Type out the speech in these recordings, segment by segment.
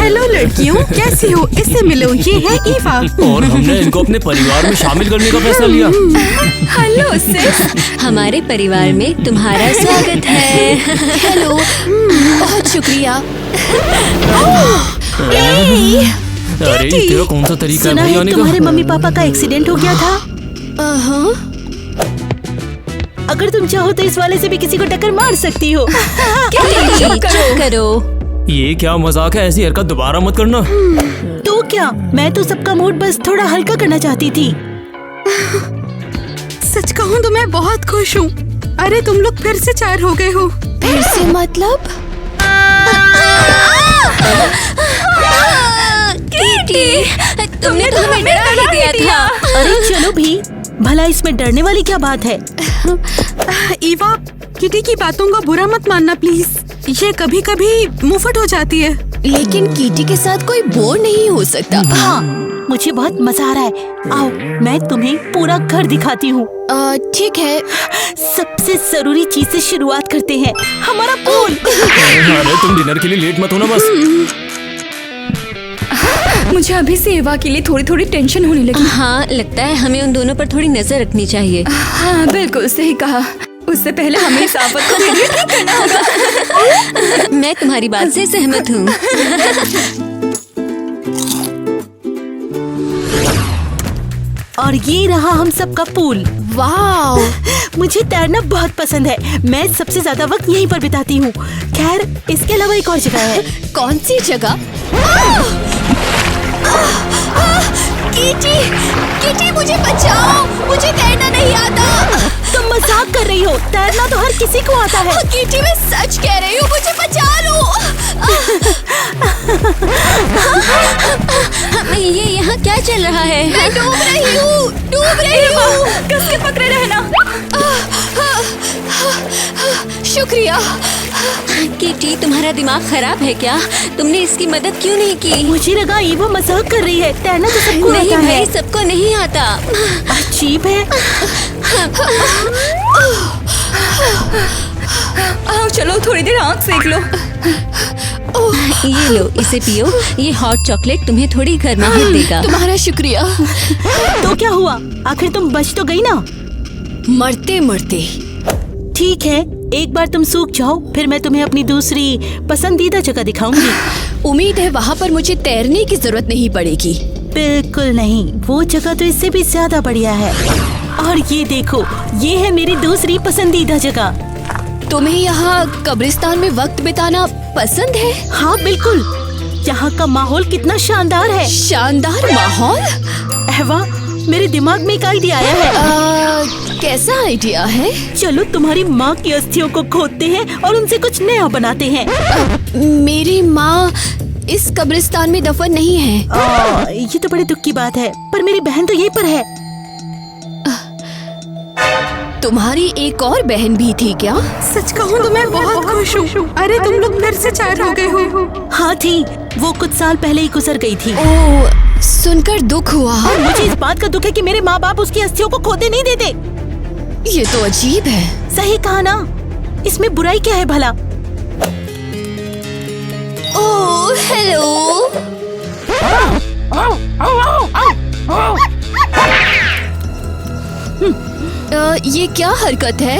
Hello लड़कियों, कैसी हो? इससे मिलो, ये है ईवा। और हमने इनको अपने परिवार में शामिल करने का फैसला लिया। हेलो सिस, हमारे परिवार में तुम्हारा स्वागत है। हेलो, बहुत शुक्रिया। अरे तेरा कौन सा तरीका है सुना भाई है आने तुम्हारे का? मम्मी पापा का एक्सीडेंट हो गया था। अगर तुम चाहो तो इस वाले से भी किसी को टक्कर मार सकती हो। चुप करो। ये क्या मजाक है? ऐसी हरकत दोबारा मत करना। तो क्या, मैं तो सबका मूड बस थोड़ा हल्का करना चाहती थी। सच कहूँ तो मैं बहुत खुश हूँ। अरे तुम लोग फिर से 4 हो गए हो। फिर से मतलब? कीटी, तुमने तो हमें डरा ही दिया था। अरे चलो भी, भला इसमें डरने वाली क्या बात है? ईवा, किटी की बातों का बुरा मत मानना प्लीज। ये कभी कभी मुफ्त हो जाती है। लेकिन कीटी के साथ कोई बोर नहीं हो सकता। हाँ, मुझे बहुत मजा आ रहा है। आओ, मैं तुम्हें पूरा घर दिखाती हूँ। ठीक है। सबसे जरूरी चीज से शुरुआत करते हैं, हमारा पूल। अरे तुम डिनर के लिए लेट मत होना बस। मुझे अभी से ईवा के लिए थोड़ी थोड़ी टेंशन होने लगी। हाँ, लगता है हमें उन दोनों पर थोड़ी नजर रखनी चाहिए। हाँ बिल्कुल सही कहा। उससे पहले हमें इस आफत को ठीक करना होगा। मैं तुम्हारी बात से सहमत हूँ। और ये रहा हम सबका पूल। वाह, मुझे तैरना बहुत पसंद है। मैं सबसे ज्यादा वक्त यहीं पर बिताती हूँ। खैर, इसके अलावा एक और जगह है। कौन सी जगह? कीटी, कीटी मुझे बचाओ, मुझे तैरना नहीं आता। तुम मजाक कर रही हो? तैरना तो हर किसी को आता है। कीटी, मैं सच कह रही हूँ, मुझे बचा लो। ये यहाँ क्या चल रहा है? मैं डूब रही हूँ, डूब रही हूँ। कसके पकड़े रहना। शुक्रिया। कीटी, तुम्हारा दिमाग खराब है क्या? तुमने इसकी मदद क्यों नहीं की? मुझे लगा ईवा मजाक कर रही है। तैरना तो सबको नहीं आता भाई, है। सबको नहीं आता। अजीब है। आओ चलो, थोड़ी देर आँख सेक लो। ये लो, इसे पियो। ये हॉट चॉकलेट तुम्हें थोड़ी गर्माहट देगा। तुम्हारा शुक्रिया। तो क्या हुआ? आखिर तुम बच तो गई ना? मरते मरते। ठीक है, एक बार तुम सूख जाओ, फिर मैं तुम्हें अपनी दूसरी पसंदीदा जगह दिखाऊंगी। उम्मीद है वहाँ पर मुझे तैरने की जरूरत नहीं पड़ेगी। बिल्कुल नहीं, वो जगह तो इससे भी ज्यादा बढ़िया है। और ये देखो, ये है मेरी दूसरी पसंदीदा जगह। तुम्हें यहाँ कब्रिस्तान में वक्त बिताना पसंद है? हाँ बिल्कुल, यहाँ का माहौल कितना शानदार है। शानदार माहौल? अहवा, मेरे दिमाग में एक आइडिया आया है। कैसा आइडिया है? चलो तुम्हारी माँ की अस्थियों को खोदते हैं और उनसे कुछ नया बनाते हैं। मेरी माँ इस कब्रिस्तान में दफन नहीं है। ये तो बड़े दुख की बात है, पर मेरी बहन तो यहीं पर है। तुम्हारी एक और बहन भी थी क्या? सच कहूँ तो मैं बहुत खुश हूँ। अरे तुम लोग फिर से 4 हो गए हो। हाँ थी, वो कुछ साल पहले ही गुजर गई थी। ओह, सुनकर दुख हुआ। और मुझे इस बात का दुख है कि मेरे माँ बाप उसकी अस्थियों को खोदे नहीं देते। ये तो अजीब है। सही कहा ना? इसमें बुराई क्या है भला? ओह, हेलो। ये क्या हरकत है?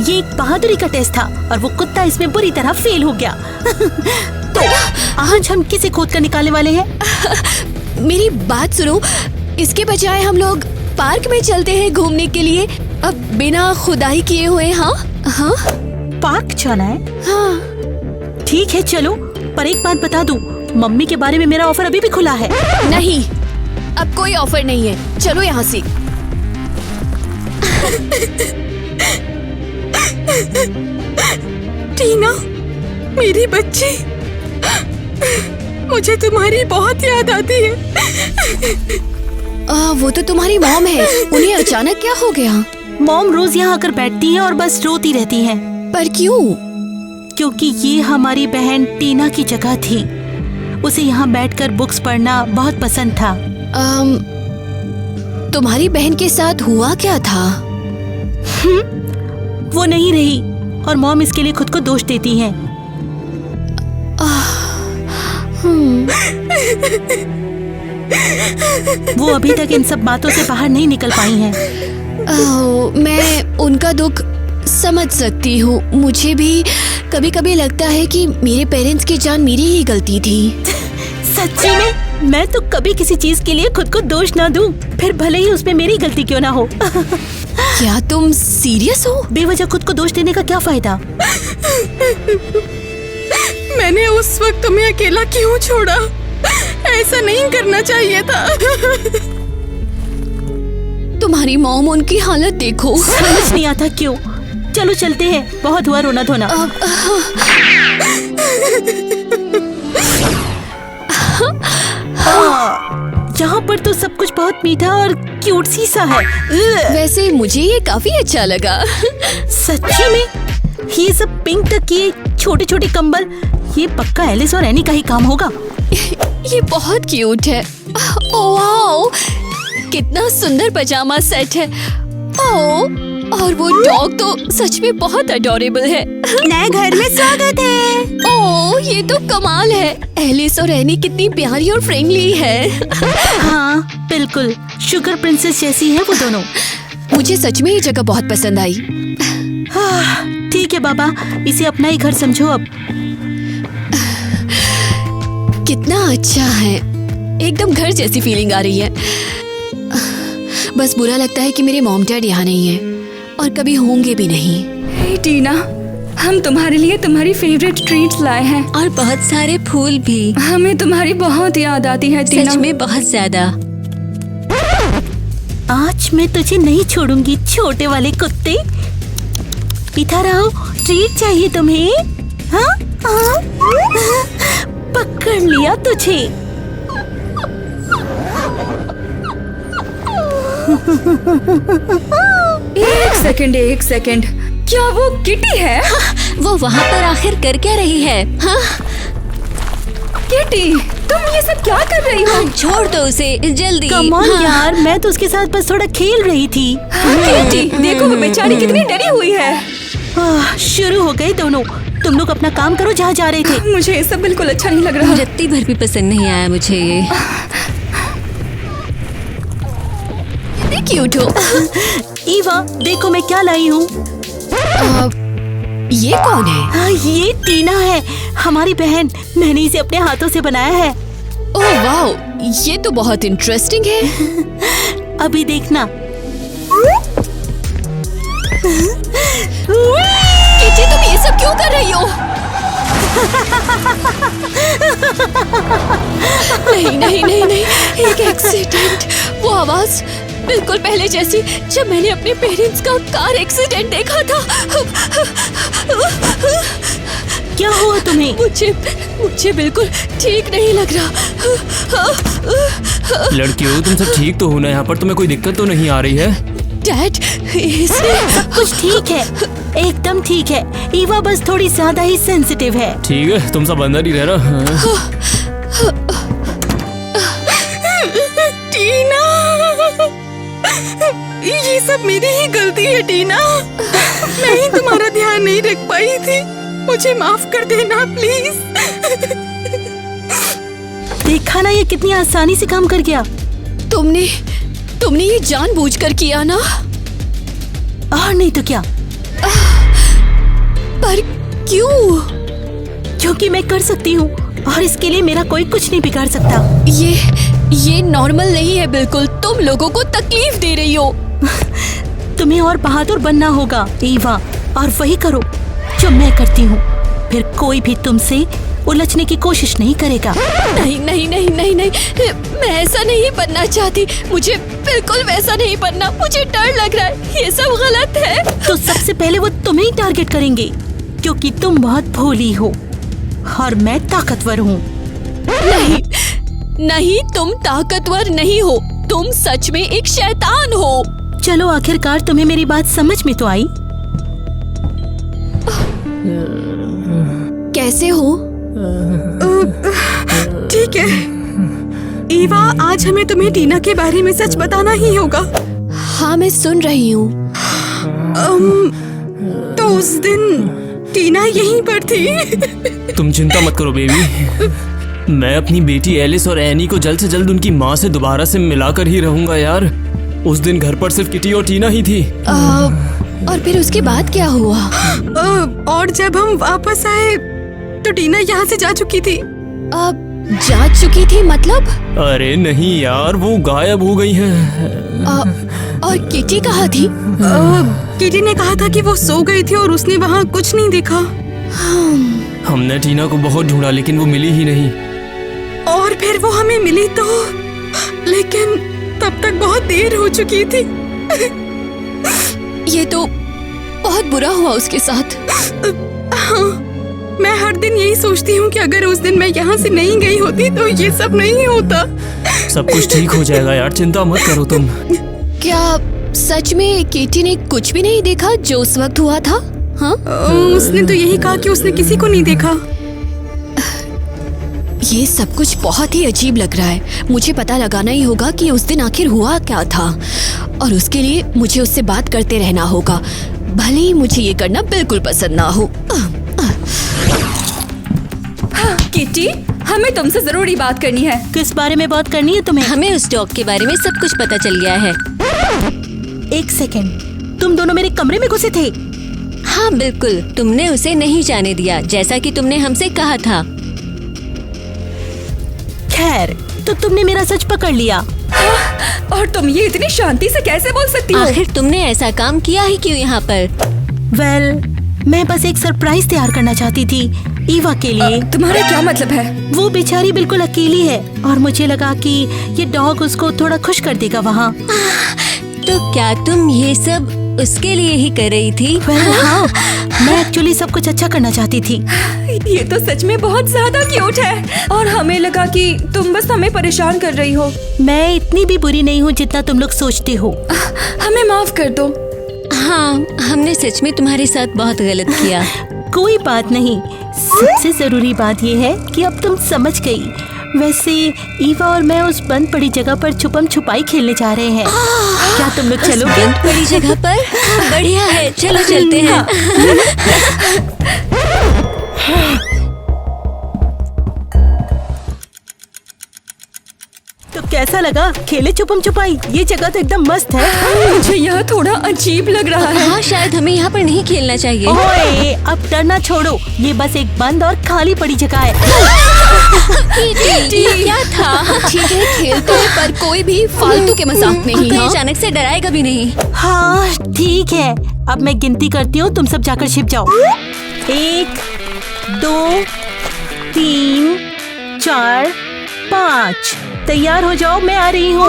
ये एक बहादुरी का टेस्ट था और वो कुत्ता इसमें बुरी तरह फेल हो गया। तो आज हम किसे खोद कर निकालने वाले हैं? मेरी बात सुनो, इसके बजाय हम लोग पार्क में चलते हैं घूमने के लिए, अब बिना खुदाई किए हुए। हाँ हाँ, पार्क जाना है? हाँ। ठीक है चलो, पर एक बात बता दूं, मम्मी के बारे में मेरा ऑफर अभी भी खुला है। नहीं, अब कोई ऑफर नहीं है, चलो यहाँ से। टीना, मेरी बच्ची, मुझे तुम्हारी बहुत याद आती है। वो तो तुम्हारी मॉम है, उन्हें अचानक क्या हो गया? मॉम रोज यहाँ आकर बैठती हैं और बस रोती रहती हैं। पर क्यों? क्योंकि ये हमारी बहन टीना की जगह थी। उसे यहाँ बैठकर बुक्स पढ़ना बहुत पसंद था। तुम्हारी बहन के साथ हुआ क्या था? वो नहीं रही और मॉम इसके लिए खुद को दोष देती हैं। वो अभी तक इन सब बातों से बाहर नहीं निकल पाई हैं। मैं उनका दुख समझ सकती हूँ। मुझे भी कभी कभी लगता है कि मेरे पेरेंट्स की जान मेरी ही गलती थी। सच्ची में मैं तो कभी किसी चीज के लिए खुद को दोष ना दूं, फिर भले ही उसमें मेरी गलती क्यों ना हो। क्या तुम सीरियस हो? बेवजह खुद को दोष देने का क्या फायदा? मैंने उस वक्त तुम्हें अकेला क्यों छोड़ा? ऐसा नहीं करना चाहिए था। तुम्हारी मॉम, उनकी हालत देखो। समझ नहीं आता क्यों। चलो चलते हैं, बहुत हुआ रोना धोना। यहाँ पर तो सब कुछ बहुत मीठा और क्यूट सी सा है। वैसे मुझे ये काफी अच्छा लगा। सच्ची में ये सब पिंक तक ये छोटे छोटे कंबल, ये पक्का एलिस और एनी का ही काम होगा। ये बहुत क्यूट है। ओह वाओ, कितना सुंदर पजामा सेट है। ओह, और वो डॉग तो सच में बहुत अडोरेबल है। नए घर में स्वागत है। ओह, ये तो कमाल है। एलिस और एनी कितनी प्यारी और फ्रेंडली है। हाँ बिल्कुल, शुगर प्रिंसेस जैसी है वो दोनों। मुझे सच में ये जगह बहुत पसंद आई। ठीक है बाबा, इसे अपना ही घर समझो अब। कितना अच्छा है, एकदम घर जैसी फीलिंग आ रही है। बस बुरा लगता है कि मेरे मॉम डैड यहाँ नहीं है और कभी होंगे भी नहीं। हे टीना, हम तुम्हारे लिए तुम्हारी फेवरेट ट्रीट्स लाए हैं और बहुत सारे फूल भी। हमें तुम्हारी बहुत याद आती है टीना। सच में बहुत ज्यादा। आज मैं तुझे नहीं छोड़ूंगी छोटे वाले कुत्ते। इधर आओ, ट्रीट चाहिए तुम्हें? हाँ हाँ, पकड़ लिया तुझे। एक सेकंड, क्या वो किटी है? वो वहाँ पर आखिर कर क्या रही है? हाँ? किटी, तुम ये सब क्या कर रही हो? छोड़ दो उसे जल्दी। कम ऑन हाँ। यार, मैं तो उसके साथ बस थोड़ा खेल रही थी। किटी, देखो वो बेचारी कितनी डरी हुई है। शुरू हो गए दोनों। तुम लोग अपना काम करो जहाँ जा रहे थे। मुझे ये सब बिल्कुल अच्छा नहीं लग रहा। रत्ती भर भी पसंद नहीं आया मुझे ये। कितनी क्यूट हो। ईवा, देखो मैं क्या लाई हूँ। ये कौन है? ये टीना है, हमारी बहन। मैंने इसे अपने हाथों से बनाया है। ओह वाओ, ये तो बहुत इंटरेस्टिंग है। अभी देखना। किटी, तुम ये सब क्यों कर रही हो? नहीं नहीं नहीं नहीं, एक एक्सीडेंट। वो आवाज बिल्कुल पहले जैसी जब मैंने अपने पेरेंट्स का कार एक्सीडेंट देखा था। क्या हुआ तुम्हें? मुझे बिल्कुल ठीक नहीं लग रहा। लड़कियों, तुम सब ठीक तो हो ना? यहाँ पर तुम्हें कोई दिक्कत तो नहीं आ रही है? डैड, सब कुछ ठीक है, एकदम ठीक है। ईवा बस थोड़ी ज्यादा ही सेंसिटिव है। ठीक है, तुम सब अंदर ही रहना। हाँ। टीना, ये सब मेरी ही गलती है टीना। मैं ही तुम्हारा ध्यान नहीं रख पाई थी। मुझे माफ कर देना प्लीज। देखा ना, ये कितनी आसानी से काम कर गया। तुमने ये जानबूझकर किया ना? और नहीं तो क्या। पर क्यों? क्योंकि मैं कर सकती हूँ और इसके लिए मेरा कोई कुछ नहीं बिगाड़ सकता। ये नॉर्मल नहीं है बिल्कुल। तुम लोगों को तकलीफ दे रही हो। तुम्हें और बहादुर बनना होगा ईवा, और वही करो जो मैं करती हूँ। फिर कोई भी तुमसे उलझने की कोशिश नहीं करेगा। नहीं नहीं नहीं नहीं नहीं, मैं ऐसा नहीं बनना चाहती। मुझे बिल्कुल वैसा नहीं बनना। मुझे डर लग रहा है, ये सब गलत है। तो सबसे पहले वो तुम्हें ही टारगेट करेंगे, क्योंकि तुम बहुत भोली हो और मैं ताकतवर हूँ। नहीं नहीं, तुम ताकतवर नहीं हो। तुम सच में एक शैतान हो। चलो, आखिरकार तुम्हें मेरी बात समझ में तो आई। कैसे हो? ठीक है ईवा, आज हमें तुम्हें टीना के बारे में सच बताना ही होगा। हाँ, मैं सुन रही हूँ। तो उस दिन टीना यहीं पर थी। तुम चिंता मत करो बेबी। मैं अपनी बेटी एलिस और एनी को जल्द से जल्द उनकी माँ से दोबारा से मिलाकर ही रहूंगा यार। उस दिन घर पर सिर्फ किटी और टीना ही थी। और फिर उसके बाद क्या हुआ? और जब हम वापस आए तो टीना यहाँ से जा चुकी थी। जा चुकी थी मतलब? अरे नहीं यार, वो गायब हो गई हैं। और किटी कहाँ थी? किटी ने कहा था कि वो सो गई थी और उसने वहाँ कुछ नहीं देखा। हमने टीना को बहुत ढूंढा लेकिन वो मिली ही नहीं। और फिर वो हमें मिली तो, लेकिन तब तक बहुत देर हो चुकी थी। ये तो बहुत बुरा हुआ उसके साथ। हाँ, मैं हर दिन यही सोचती हूँ कि अगर उस दिन मैं यहाँ से नहीं गई होती तो ये सब नहीं होता। सब कुछ ठीक हो जाएगा यार, चिंता मत करो तुम। क्या सच में किटी ने कुछ भी नहीं देखा जो उस वक्त हुआ था? हाँ? उसने तो यही कहा कि उसने किसी को नहीं देखा। ये सब कुछ बहुत ही अजीब लग रहा है। मुझे पता लगाना ही होगा कि उस दिन आखिर हुआ क्या था, और उसके लिए मुझे उससे बात करते रहना होगा, भले ही मुझे ये करना बिल्कुल पसंद ना हो। किटी, हमें तुमसे जरूरी बात करनी है। किस बारे में बात करनी है तुम्हें? हमें उस डॉग के बारे में सब कुछ पता चल गया है। एक सेकेंड, तुम दोनों मेरे कमरे में घुसे थे? हाँ बिल्कुल, तुमने उसे नहीं जाने दिया जैसा कि तुमने हमसे कहा था। खैर, तो तुमने मेरा सच पकड़ लिया। और तुम ये इतनी शांति से कैसे बोल सकती हो? आखिर तुमने ऐसा काम किया ही क्यों यहाँ पर? मैं बस एक सरप्राइज तैयार करना चाहती थी ईवा के लिए। तुम्हारा क्या मतलब है? वो बेचारी बिल्कुल अकेली है और मुझे लगा कि ये डॉग उसको थोड़ा खुश कर देगा वहाँ। तो क्या तुम ये सब उसके लिए ही कर रही थी? हाँ, मैं एक्चुअली सब कुछ अच्छा करना चाहती थी। ये तो सच में बहुत ज्यादा क्यूट है, और हमें लगा कि तुम बस हमें परेशान कर रही हो। मैं इतनी भी बुरी नहीं हूँ जितना तुम लोग सोचते हो। हमें माफ कर दो। हाँ, हमने सच में तुम्हारे साथ बहुत गलत किया। कोई बात नहीं, सबसे जरूरी बात ये है कि अब तुम समझ गई। वैसे ईवा और मैं उस बंद पड़ी जगह पर छुपम छुपाई खेलने जा रहे हैं। क्या तुम लोग चलोगे? बंद पड़ी जगह पर? बढ़िया है, चलो चलते हैं। तो कैसा लगा खेले छुपम छुपाई? ये जगह तो एकदम मस्त है। मुझे यह थोड़ा अजीब लग रहा है। हाँ, शायद हमें यहाँ पर नहीं खेलना चाहिए। ओए, अब डरना छोड़ो, ये बस एक बंद और खाली पड़ी जगह है। ये क्या था? ठीक है, खेलते हैं, पर कोई भी फालतू के मजाक नहीं। कोई हाँ? अचानक से डराएगा भी नहीं। हाँ ठीक है, अब मैं गिनती करती हूँ, तुम सब जाकर छिप जाओ। 1 2 3 4 5। तैयार हो जाओ, मैं आ रही हूँ।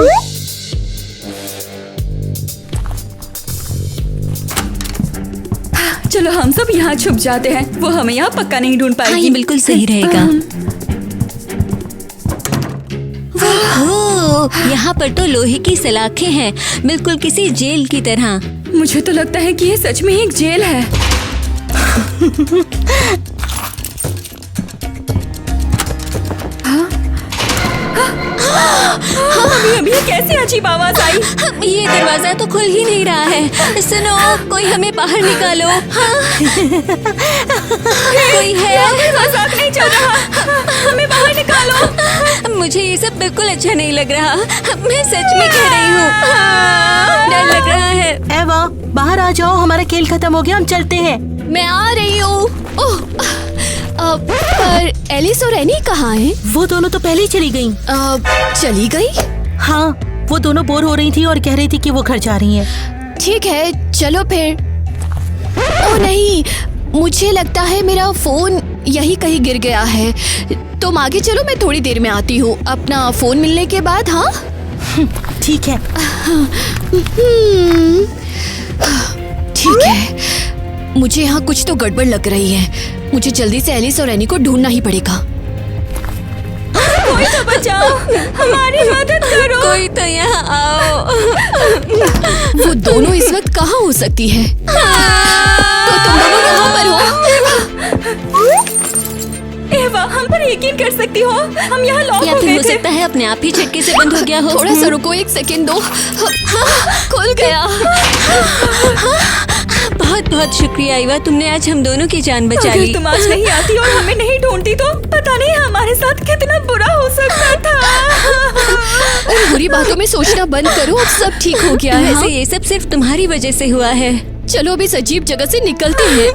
चलो हम सब यहाँ छुप जाते हैं, वो हमें यहाँ पक्का नहीं ढूंढ हाँ, ये पाएगी। बिल्कुल सही रहेगा। ओह, यहाँ पर तो लोहे की सलाखें हैं, बिल्कुल किसी जेल की तरह। मुझे तो लगता है कि ये सच में एक जेल है। अभी कैसी अजीब आवाज आई? ये दरवाजा तो खुल ही नहीं रहा है। सुनो, कोई हमें बाहर निकालो। हाँ। कोई है? मजाक नहीं चल रहा, हमें बाहर निकालो। मुझे ये सब बिल्कुल अच्छा नहीं लग रहा, मैं सच में कह रही हूँ। डर लग रहा है। एवा, बाहर आ जाओ, हमारा खेल खत्म हो गया, हम चलते हैं। मैं आ रही हूँ। पर एलिस और एनी कहाँ हैं? वो दोनों तो पहले ही चली गईं। चली गई? हाँ, वो दोनों बोर हो रही थी और कह रही थी कि वो घर जा रही हैं। ठीक है, चलो फिर। ओह नहीं, मुझे लगता है मेरा फोन यही कहीं गिर गया है। तुम आगे चलो, मैं थोड़ी देर में आती हूँ अपना फोन मिलने के बाद। हाँ ठीक है। ठीक है, मुझे यहाँ कुछ तो गड़बड़ लग रही है। मुझे जल्दी से एलिस और एनी को ढूंढना ही पड़ेगा। कोई तो बचाओ, हमारी मदद करो। कोई तो यहाँ आओ। वो दोनों इस वक्त कहाँ हो सकती है? तो तुम दोनों यहाँ पर हो? एवा, हम पर यकीन कर सकती हो, हम यहाँ लॉक या हो फिर गए हो थे। सकता है अपने आप ही झटके से बंद हो गया हो। थोड़ा सा रुको, एक सेकेंड दो। खुल गया। बहुत बहुत शुक्रिया ईवा, तुमने आज हम दोनों की जान बचा अगर ली। तुम आज नहीं आती और हमें नहीं ढूंढती तो पता नहीं हमारे साथ कितना बुरा हो सकता था। उन बुरी बातों में सोचना बंद करो, अब सब ठीक हो गया है। वैसे ये सब सिर्फ तुम्हारी वजह से हुआ है। चलो अभी इस अजीब जगह से निकलते हैं।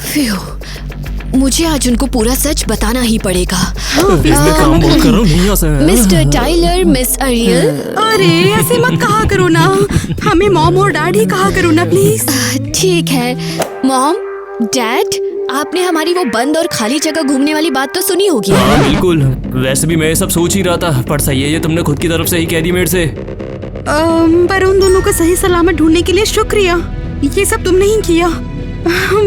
फ्यू, मुझे आज उनको पूरा सच बताना ही पड़ेगा। इसमें काम बहुत करो नहीं आ सकता। Mister Tyler, miss Ariel. अरे ऐसे मत कहा करो ना, हमें मॉम और डैड ही कहा करो ना प्लीज। ठीक है मॉम, डैड, आपने हमारी वो बंद और खाली जगह घूमने वाली बात तो सुनी होगी। हाँ बिल्कुल, वैसे भी मैं ये सब सोच ही रहा था, पर सही है ये तुमने खुद की तरफ से ही कह दी मेरे से। पर उन दोनों को सही सलामत ढूंढने के लिए शुक्रिया, ये सब तुमने ही किया।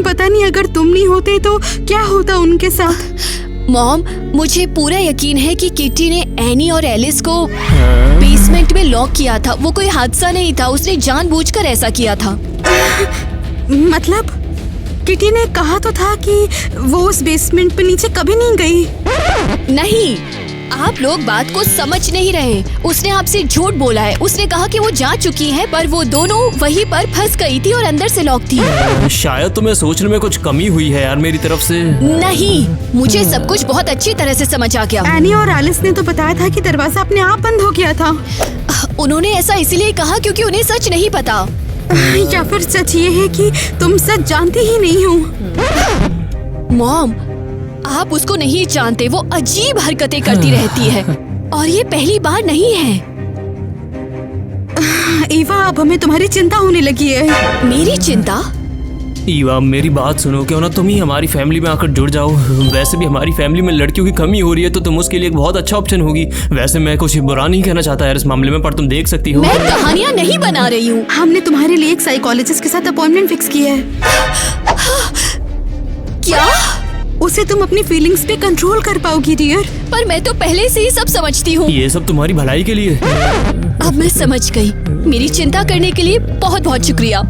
पता नहीं अगर तुम नहीं होते तो क्या होता उनके साथ। मॉम, मुझे पूरा यकीन है कि किटी ने एनी और एलिस को बेसमेंट में लॉक किया था। वो कोई हादसा नहीं था, उसने जानबूझकर ऐसा किया था। मतलब किटी ने कहा तो था कि वो उस बेसमेंट पे नीचे कभी नहीं गई। नहीं, आप लोग बात को समझ नहीं रहे। उसने आपसे झूठ बोला है। उसने कहा कि वो जा चुकी है, पर वो दोनों वहीं पर फंस गई थी और अंदर से लॉक थी। शायद तुम्हें सोचने में कुछ कमी हुई है यार मेरी तरफ से। नहीं, मुझे सब कुछ बहुत अच्छी तरह से समझ आ गया। एनी और एलिस ने तो बताया था कि दरवाजा अपने आप बंद हो गया था। उन्होंने ऐसा इसलिए कहा क्योंकि उन्हें सच नहीं पता। या फिर सच ये है कि तुम सच जानते ही नहीं हो। मॉम, आप उसको नहीं जानते, वो अजीब हरकतें करती रहती है और ये पहली बार नहीं है। ईवा, अब हमें तुम्हारी चिंता होने लगी है। मेरी चिंता? ईवा मेरी बात सुनो, क्यों ना तुम ही हमारी फैमिली में आकर जुड़ जाओ। वैसे भी हमारी फैमिली में लड़कियों की कमी हो रही है, तो तुम उसके लिए एक बहुत अच्छा ऑप्शन होगी। वैसे मैं कुछ बुरा नहीं कहना चाहता यार इस मामले में, पर तुम देख सकती हो। मैं कहानियाँ नहीं बना रही हूँ। हमने तुम्हारे लिए एक साइकोलॉजिस्ट के साथ अपॉइंटमेंट फिक्स किया है। क्या? उसे तुम अपनी फीलिंग्स पे कंट्रोल कर पाओगी डियर। पर मैं तो पहले से ही सब समझती हूँ। ये सब तुम्हारी भलाई के लिए। अब मैं समझ गई। मेरी चिंता करने के लिए बहुत बहुत शुक्रिया।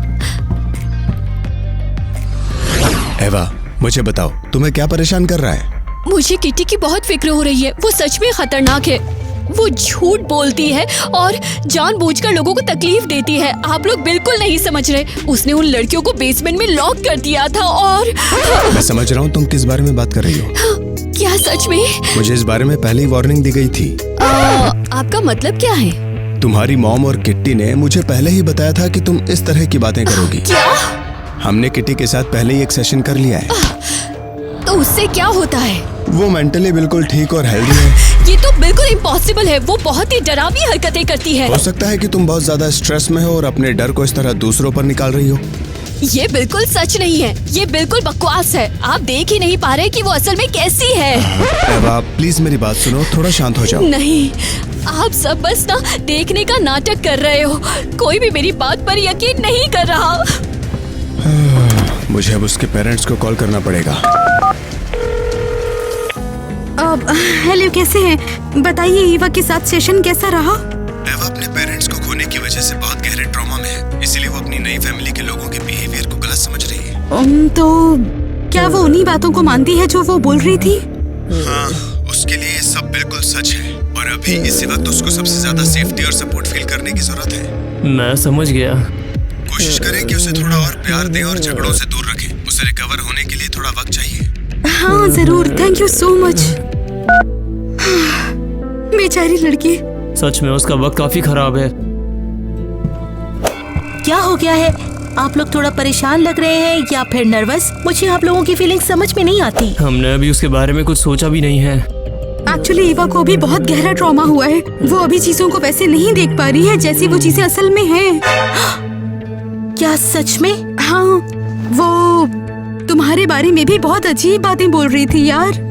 एवा, मुझे बताओ तुम्हें क्या परेशान कर रहा है? मुझे किटी की बहुत फिक्र हो रही है। वो सच में खतरनाक है। वो झूठ बोलती है और जानबूझकर लोगों को तकलीफ देती है। आप लोग बिल्कुल नहीं समझ रहे। उसने उन लड़कियों को बेसमेंट में लॉक कर दिया था और मैं समझ रहा हूँ तुम किस बारे में बात कर रही हो। क्या सच में? मुझे इस बारे में पहले ही वार्निंग दी गई थी। आपका मतलब क्या है? तुम्हारी मॉम और किट्टी ने मुझे पहले ही बताया था कि तुम इस तरह की बातें करोगी। क्या? हमने किट्टी के साथ पहले ही एक सेशन कर लिया है। तो उससे क्या होता है? वो मेंटली बिल्कुल ठीक और हेल्दी है। ये तो बिल्कुल इम्पॉसिबल है। वो बहुत ही डरावनी हरकतें करती है। हो सकता है कि तुम बहुत ज्यादा स्ट्रेस में हो और अपने डर को इस तरह दूसरों पर निकाल रही हो। ये बिल्कुल सच नहीं है। ये बिल्कुल बकवास है। आप देख ही नहीं पा रहे कि वो असल में कैसी है। एवा प्लीज मेरी बात सुनो, थोड़ा शांत हो जाओ। नहीं, आप सब बस ना देखने का नाटक कर रहे हो। कोई भी मेरी बात पर यकीन नहीं कर रहा। मुझे अब उसके पेरेंट्स को कॉल करना पड़ेगा। अब हेलो, कैसे हैं? बताइए ईवा के साथ सेशन कैसा रहा? एवा अपने पेरेंट्स को खोने की वजह से बहुत गहरे ट्रॉमा में है, इसीलिए वो अपनी नई फैमिली के लोगों के बिहेवियर को गलत समझ रही है। तो क्या वो उन्हीं बातों को मानती है जो वो बोल रही थी? हाँ, उसके लिए ये सब बिल्कुल सच है और अभी इसी वक्त उसको सबसे ज्यादा सेफ्टी और सपोर्ट फील करने की जरूरत है। मैं समझ गया। कोशिश करें कि उसे थोड़ा और प्यार दें और झगड़ों से दूर रखें। उसे रिकवर होने के लिए थोड़ा वक्त चाहिए। हाँ जरूर, थैंक यू सो मच। बेचारी लड़की। सच में उसका वक्त काफी खराब है। क्या हो गया है? आप लोग थोड़ा परेशान लग रहे हैं या फिर नर्वस? मुझे आप लोगों की फीलिंग समझ में नहीं आती। हमने अभी उसके बारे में कुछ सोचा भी नहीं है। एक्चुअली ईवा को भी बहुत गहरा ट्रॉमा हुआ है। वो अभी चीजों को वैसे नहीं देख पा रही है जैसी वो चीजें असल में हैं। क्या सच में? हाँ, वो तुम्हारे बारे में भी बहुत अजीब बातें बोल रही थी यार।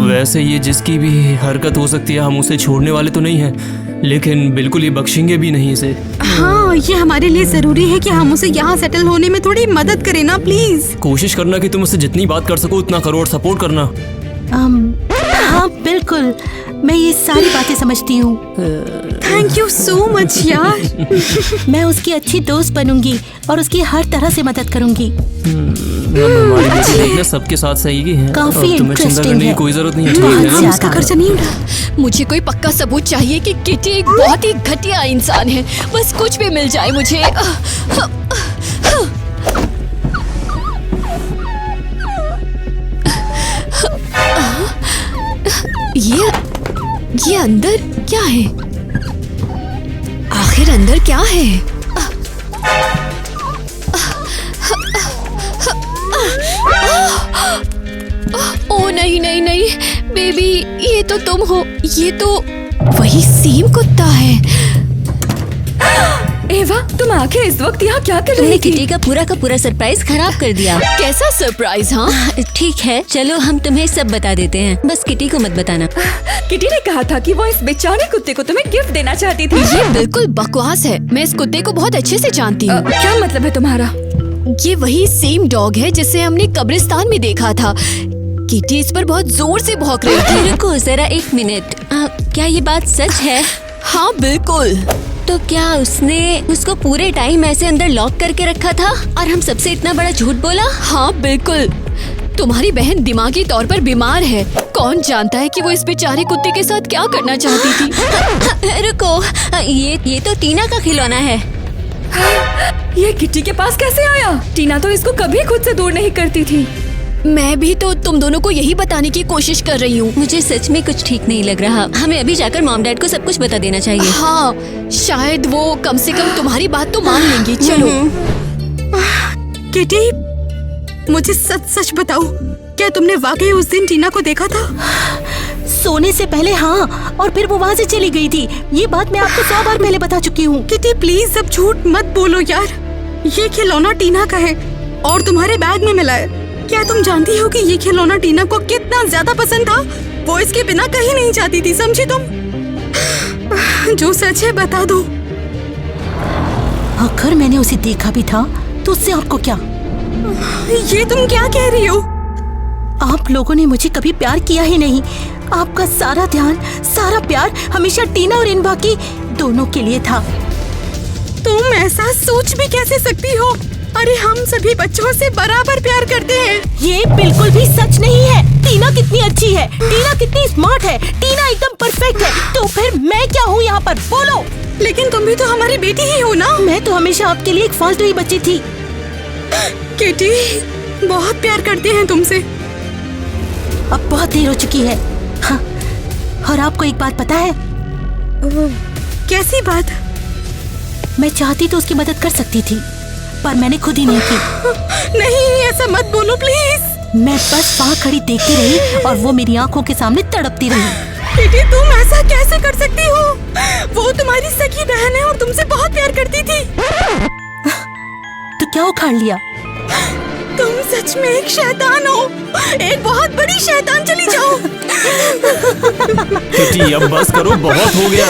वैसे ये जिसकी भी हरकत हो सकती है, हम उसे छोड़ने वाले तो नहीं हैं, लेकिन बिल्कुल ये बख्शेंगे भी नहीं इसे। हाँ, ये हमारे लिए जरूरी है कि हम उसे यहाँ सेटल होने में थोड़ी मदद करें ना प्लीज। कोशिश करना कि तुम उससे जितनी बात कर सको उतना करो और सपोर्ट करना। हाँ बिल्कुल, मैं ये सारी बातें समझती हूँ। थैंक यू सो मच यार। मैं उसकी अच्छी दोस्त बनूंगी और उसकी हर तरह से मदद करूंगी। हम हमारी बेटी देखना सबके साथ सही है। काफी अब तुम्हें चिंता interesting करने की है। कोई जरूरत नहीं है, बहुत ठीक है हम ना? उसका खर्चा नहीं उठा। मुझे कोई पक्का सबूत चाहिए कि किटी एक बहुत ही घटिया इंसान है। बस कुछ भी मिल जाए मुझे। ये अंदर क्या है? आखिर अंदर क्या है? ओ नहीं नहीं नहीं बेबी, ये तो तुम हो। ये तो वही सेम कुत्ता है। एवा, तुम आखिर इस वक्त यहाँ क्या कर तुमने रही थी? किटी का पूरा सरप्राइज खराब कर दिया। कैसा सरप्राइज? हाँ, ठीक है, चलो हम तुम्हें सब बता देते हैं, बस किटी को मत बताना। किटी ने कहा था कि वो इस बेचारे कुत्ते को तुम्हें गिफ्ट देना चाहती थी। ये बिल्कुल बकवास है। मैं इस कुत्ते को बहुत अच्छे से जानती हूँ। क्या मतलब है तुम्हारा? ये वही सेम डॉग है जिसे हमने कब्रिस्तान में देखा था। किटी इस पर बहुत जोर से भौंक रही थी। रुको जरा एक मिनट, क्या ये बात सच है? हाँ बिल्कुल। तो क्या उसने उसको पूरे टाइम ऐसे अंदर लॉक करके रखा था और हम सबसे इतना बड़ा झूठ बोला? हाँ बिल्कुल। तुम्हारी बहन दिमागी तौर पर बीमार है। कौन जानता है कि वो इस बेचारे कुत्ते के साथ क्या करना चाहती थी। रुको, ये तो टीना का खिलौना है। ये किटी के पास कैसे आया? टीना तो इसको कभी खुद से दूर नहीं करती थी। मैं भी तो तुम दोनों को यही बताने की कोशिश कर रही हूँ। मुझे सच में कुछ ठीक नहीं लग रहा। हमें अभी जाकर मॉम डैड को सब कुछ बता देना चाहिए। हाँ, शायद वो कम से कम तुम्हारी बात तो मान लेंगी। चलो। किटी, मुझे सच सच बताओ, क्या तुमने वाकई उस दिन टीना को देखा था? सोने से पहले हाँ, और फिर वो वहाँ से चली गई थी। ये बात मैं आपको 100 बार पहले बता चुकी हूँ। किटी प्लीज अब झूठ मत बोलो यार। ये खिलौना टीना का है और तुम्हारे बैग में मिला है। क्या तुम जानती हो कि ये खिलौना टीना को कितना ज्यादा पसंद था? वो इसके बिना कहीं नहीं जाती थी, समझी तुम? जो सच है बता दो। अगर मैंने उसे देखा भी था तो उससे आपको क्या? ये तुम क्या कह रही हो? आप लोगों ने मुझे कभी प्यार किया ही नहीं। आपका सारा ध्यान, सारा प्यार हमेशा टीना और इनबा की दोनों के लिए था। तुम ऐसा सोच भी कैसे सकती हो? अरे हम सभी बच्चों से बराबर प्यार करते हैं। ये बिल्कुल भी सच नहीं है। टीना कितनी अच्छी है, टीना कितनी स्मार्ट है, टीना एकदम परफेक्ट है। तो फिर मैं क्या हूँ यहाँ पर? बोलो। लेकिन तुम भी तो हमारी बेटी ही हो ना। मैं तो हमेशा आपके लिए एक फालतू ही बच्ची थी। किटी, बहुत प्यार करते हैं तुमसे। अब बहुत देर हो चुकी है। हाँ, और आपको एक बात पता है? कैसी बात? मैं चाहती तो उसकी मदद कर सकती थी, पर मैंने खुद ही नहीं की। नहीं, ऐसा मत बोलो प्लीज। मैं बस वहाँ खड़ी देखती रही और वो मेरी आंखों के सामने तड़पती रही। किटी, तुम ऐसा कैसे कर सकती हो? वो तुम्हारी सगी बहन है और तुमसे बहुत प्यार करती थी। तो क्या उखाड़ लिया? तुम सच में एक शैतान हो, एक बहुत बड़ी शैतान। चली जाओ। किटी अब बस करो, बहुत हो गया।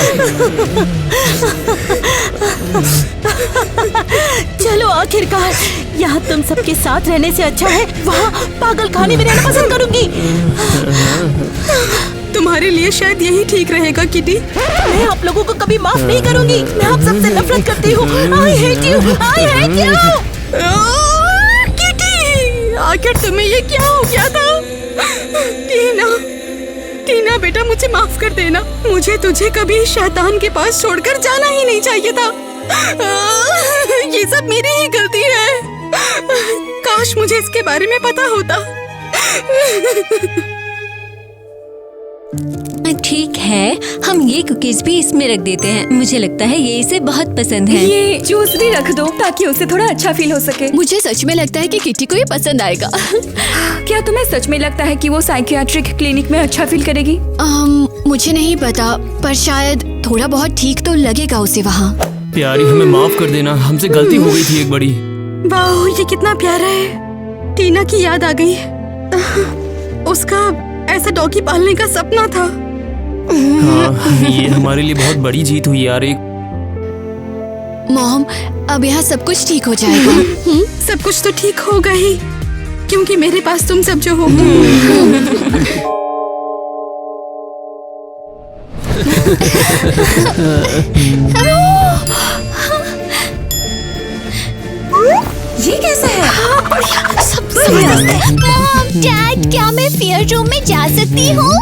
चलो आखिरकार, यहाँ तुम सबके साथ रहने से अच्छा है वहाँ पागल खाने में रहना पसंद करूंगी। तुम्हारे लिए शायद यही ठीक रहेगा किटी। मैं आप लोगों को कभी माफ नहीं करूंगी। मैं आप सबसे नफरत करती हूँ। I hate you, I hate you। Kitty, आखिर तुम्हें ये क्या हो गया था? टीना बेटा, मुझे माफ कर देना। मुझे तुझे कभी शैतान के पास छोड़कर जाना ही नहीं चाहिए था। ये सब मेरी ही गलती है। काश मुझे इसके बारे में पता होता। ठीक है, हम ये कुकीज भी इसमें रख देते हैं। मुझे लगता है ये इसे बहुत पसंद है। ये जूस भी रख दो ताकि उसे थोड़ा अच्छा फील हो सके। मुझे सच में लगता है कि किटी को ये पसंद आएगा। क्या तुम्हें सच में लगता है कि वो साइकियाट्रिक क्लिनिक में अच्छा फील करेगी? मुझे नहीं पता, पर शायद थोड़ा बहुत ठीक तो लगेगा उसे वहाँ। प्यारी, हमें माफ कर देना, हमसे गलती हो गई थी एक बड़ी। वाह, ये कितना प्यारा है। टीना की याद आ गई। उसका ऐसा डॉगी पालने का सपना था। हाँ, ये हमारे लिए बहुत बड़ी जीत हुई यार। एक मॉम, अब यहाँ सब कुछ ठीक हो जाएगा। सब कुछ तो ठीक होगा ही, क्योंकि मेरे पास तुम सब जो हो। ये कैसा है? सब जबरदस्त है। डैड, क्या मैं फेयर रूम में जा सकती हूँ?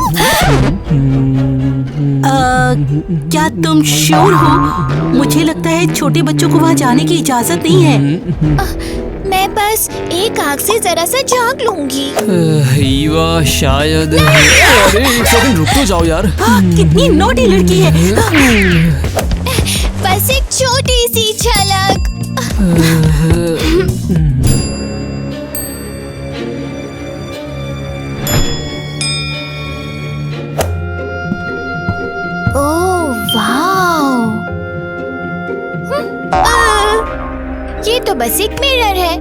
क्या तुम श्योर हो? मुझे लगता है छोटे बच्चों को वहाँ जाने की इजाजत नहीं है। मैं बस एक आँख से जरा सा झांक लूंगी। ईवा शायद। अरे एक सेकंड रुक तो जाओ यार। कितनी नोटी लड़की है। बस एक छोटी सी झलक। ओह वाओ, ये तो बस एक मिरर है।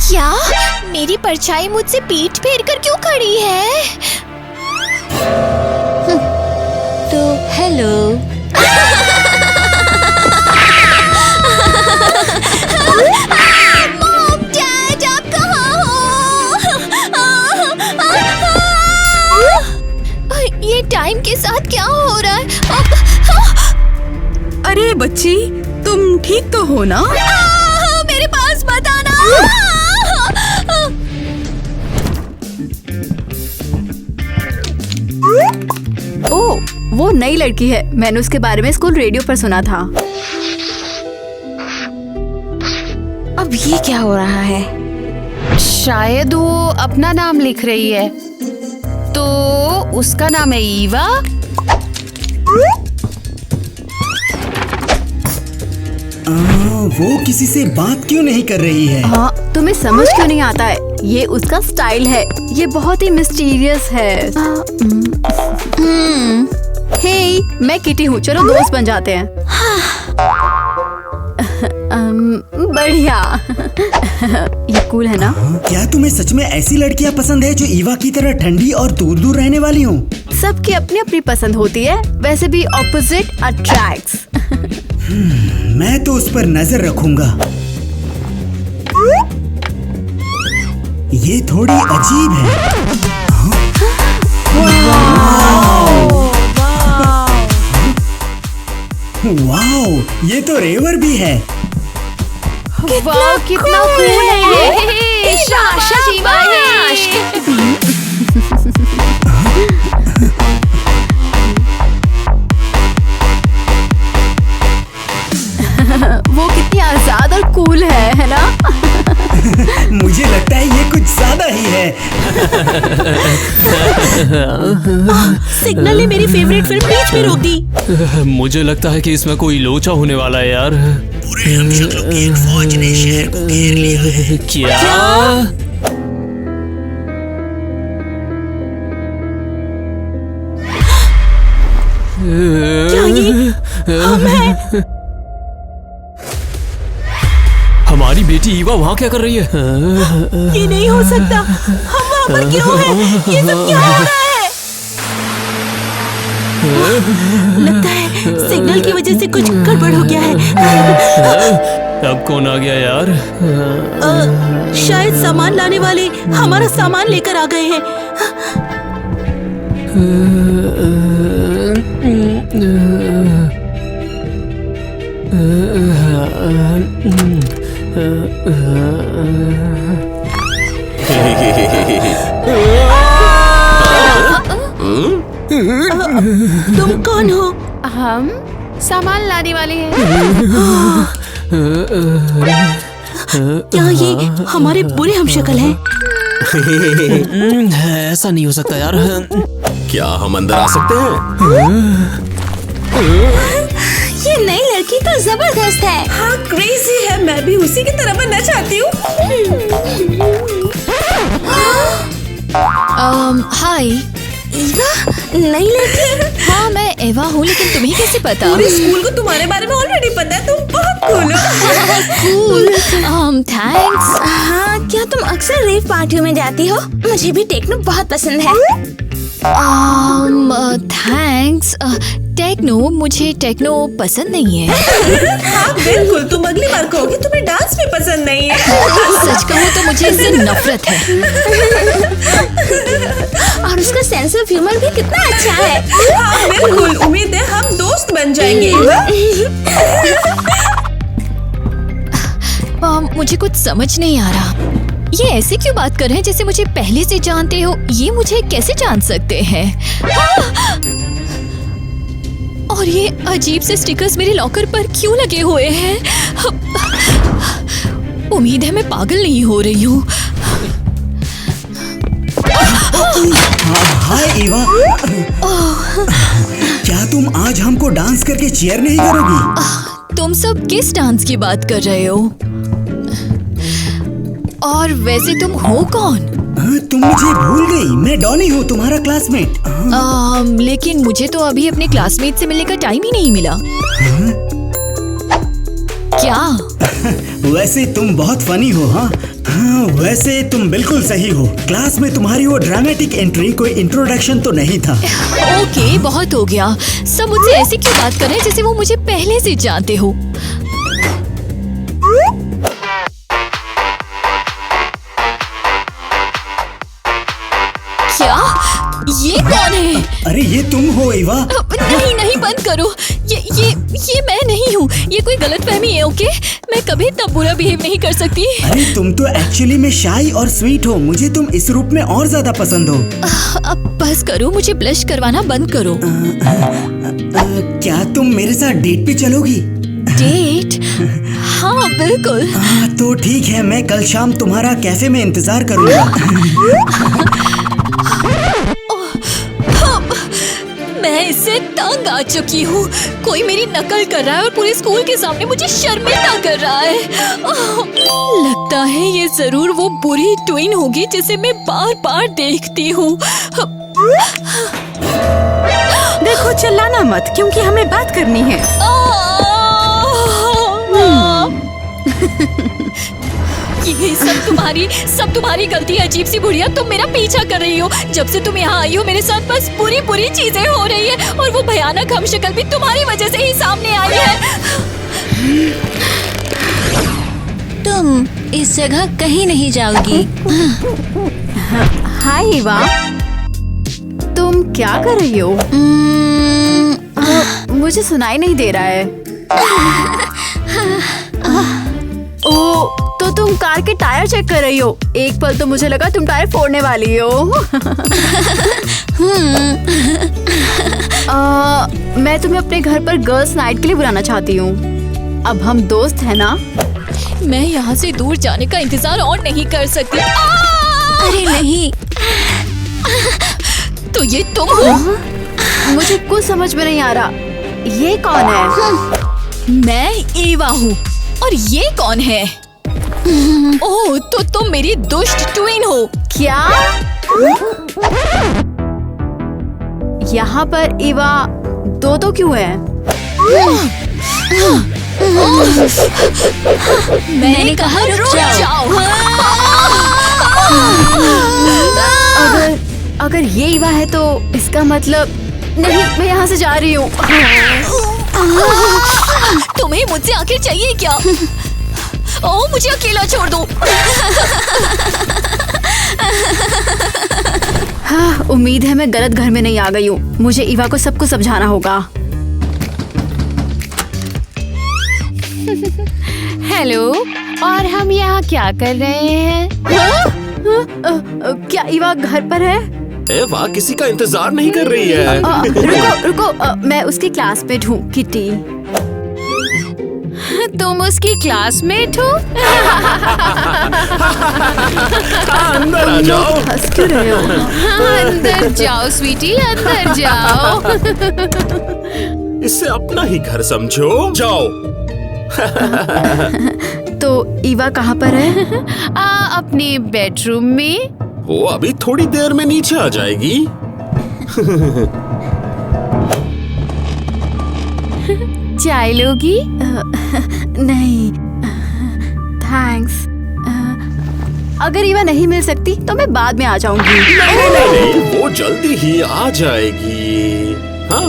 क्या मेरी परछाई मुझसे पीठ फेर कर क्यों खड़ी है? तो हेलो। मॉम, डैड, आप कहाँ हो? ये टाइम के साथ क्या हो रहा है? अरे बच्ची, तुम ठीक तो हो ना? मेरे पास मत आना। ओह, वो नई लड़की है। मैंने उसके बारे में स्कूल रेडियो पर सुना था। अब ये क्या हो रहा है? शायद वो अपना नाम लिख रही है। तो उसका नाम है ईवा। वो किसी से बात क्यों नहीं कर रही है? हाँ, तुम्हें समझ क्यों नहीं आता है? ये उसका स्टाइल है। ये बहुत ही मिस्टीरियस है। हे, मैं किटी हूँ, चलो दोस्त बन जाते हैं। बढ़िया। ये कूल है ना? क्या तुम्हें सच में ऐसी लड़कियाँ पसंद है जो ईवा की तरह ठंडी और दूर दूर रहने वाली हों? सबकी अपनी अपनी पसंद होती है। वैसे भी ऑपोजिट अट्रैक्ट्स। मैं तो उस पर नजर रखूंगा। ये थोड़ी अजीब है। वाओ, ये तो रेवर भी है। वाह, कितना कूल है ये। शाबाश। वो कितनी आजाद और कूल है ना? मुझे लगता है ये कुछ ज्यादा ही है। सिग्नल ने मेरी फेवरेट फिल्म बीच में रोक दी। मुझे लगता है कि इसमें कोई लोचा होने वाला है यार। पूरे नक्षत्रों की एक फौज ने शहर को घेर लिया है। क्या? क्या ये हम हैं? हमारी बेटी ईवा वहाँ क्या कर रही है? ये नहीं हो सकता। हम वहाँ पर क्यों हैं? ये सब क्या हो रहा है? लगता है सिग्नल की वजह से कुछ गड़बड़ हो गया है। अब कौन आ गया यार? शायद सामान लाने वाले हमारा सामान लेकर आ गए हैं। तुम कौन हो? हम सामान लाने वाले हैं। क्या ये हमारे बुरे हमशक्ल हैं? ऐसा नहीं हो सकता यार। क्या हम अंदर आ सकते हैं? ये नई लड़की तो जबरदस्त है। हाँ, क्रेजी है। मैं भी उसी की तरह बनना चाहती हूँ। हाय ईवा, नई लड़की? हाँ, मैं एवा हूँ, लेकिन तुम्हें कैसे पता? पूरे स्कूल को तुम्हारे बारे में ऑलरेडी पता है। तुम बहुत कूल हो। कूल। थैंक्स। हाँ, क्या तुम अक्सर रेव पार्टियों में जाती हो? मुझे भी टेक्नो बहुत पसंद है। थैंक्स। टेक्नो, मुझे टेक्नो पसंद नहीं है। हाँ बिल्कुल, तुम अगली बार कहोगे तुम्हें डांस भी पसंद नहीं है। सच कहूँ तो मुझे इससे नफरत है। और उसका सेंस ऑफ ह्यूमर भी कितना अच्छा है। हाँ बिल्कुल, उम्मीद है हम दोस्त बन जाएंगे। मुझे कुछ समझ नहीं आ रहा। ये ऐसे क्यों बात कर रहे हैं जैसे मुझे पहले से जानते हो? ये मुझे कैसे जान सकते हैं? और ये अजीब से स्टिकर्स मेरे लॉकर पर क्यों लगे हुए हैं? उम्मीद है मैं पागल नहीं हो रही हूँ। हाय ईवा, क्या तुम आज हमको डांस करके चीयर नहीं करोगी? तुम सब किस डांस की बात कर रहे हो? और वैसे तुम हो कौन? तुम मुझे भूल गई? मैं डॉनी हूँ, तुम्हारा क्लासमेट। लेकिन मुझे तो अभी अपने क्लासमेट से मिलने का टाइम ही नहीं मिला। क्या? वैसे तुम बहुत फनी हो। हाँ, वैसे तुम बिल्कुल सही हो। क्लास में तुम्हारी वो ड्रामेटिक एंट्री कोई इंट्रोडक्शन तो नहीं था। ओके, बहुत हो गया। सब मुझसे ऐसे क्यों बात कर रहे हैं जैसे वो मुझे पहले से जानते हो? क्या? ये कौन है? अरे ये तुम हो ईवा। नहीं नहीं, बंद करो। ये मैं नहीं हूँ। ये कोई गलतफहमी है। ओके, मैं कभी इतना बुरा बिहेव नहीं कर सकती। अरे तुम तो एक्चुअली में शाई और स्वीट हो। मुझे तुम इस रूप में और ज्यादा पसंद हो। अब बस करो, मुझे ब्लश करवाना बंद करो। क्या तुम मेरे साथ डेट पे चलोगी? डेट? हाँ बिल्कुल। तो ठीक है, मैं कल शाम तुम्हारा कैफे में इंतजार करूँगा। मैं इससे तंग आ चुकी हूँ। कोई मेरी नकल कर रहा है और पूरे स्कूल के सामने मुझे शर्मिंदा कर रहा है। लगता है ये जरूर वो बुरी ट्विन होगी जिसे मैं बार बार देखती हूँ। देखो, चिल्लाना मत, क्योंकि हमें बात करनी है। ये सब तुम्हारी गलती है। अजीब सी बुढ़िया, तुम मेरा पीछा कर रही हो। जब से तुम यहाँ आई हो मेरे साथ बस बुरी बुरी चीजें हो रही है, और वो भयानक हमशक्ल भी तुम्हारी वजह से ही सामने आई है। तुम इस जगह कहीं नहीं जाओगी। हाय ईवा, तुम क्या कर रही हो? मुझे सुनाई नहीं दे रहा है। ओ, तो तुम कार के टायर चेक कर रही हो? एक पल तो मुझे लगा तुम टायर फोड़ने वाली हो। मैं तुम्हें अपने घर पर गर्ल्स नाइट के लिए बुलाना चाहती हूँ। अब हम दोस्त हैं ना? मैं यहाँ से दूर जाने का इंतजार और नहीं कर सकती। अरे नहीं। तो ये तुम हो? मुझे कुछ समझ में नहीं आ रहा। ये कौन है? मैं ईवा हूँ। और ये कौन है? ओह, तो तुम मेरी दुष्ट ट्विन हो। क्या? यहाँ पर ईवा दो क्यों है? मैंने कहा रुक जाओ। अगर ये ईवा है तो इसका मतलब नहीं, मैं यहाँ से जा रही हूँ। तुम्हें मुझसे आखिर चाहिए क्या? ओह, मुझे अकेला छोड़ दो। हाँ, उम्मीद है मैं गलत घर में नहीं आ गई हूँ। मुझे ईवा को सब कुछ समझाना होगा। हेलो, और हम यहाँ क्या कर रहे हैं? क्या ईवा घर पर है? वाह, किसी का इंतजार नहीं कर रही है। रुको, मैं उसकी क्लासमेट हूँ, किटी। तुम उसकी क्लासमेट हो? अंदर आ जाओ। हंस क्यों रहे हो? अंदर जाओ स्वीटी, अंदर जाओ। इसे अपना ही घर समझो। जाओ। तो ईवा कहाँ पर है? अपने बेडरूम में। वो अभी थोड़ी देर में नीचे आ जाएगी। चाय लोगी? नहीं, थैंक्स। अगर ईवा नहीं मिल सकती तो मैं बाद में आ जाऊंगी। नहीं, वो जल्दी ही आ जाएगी। हाँ?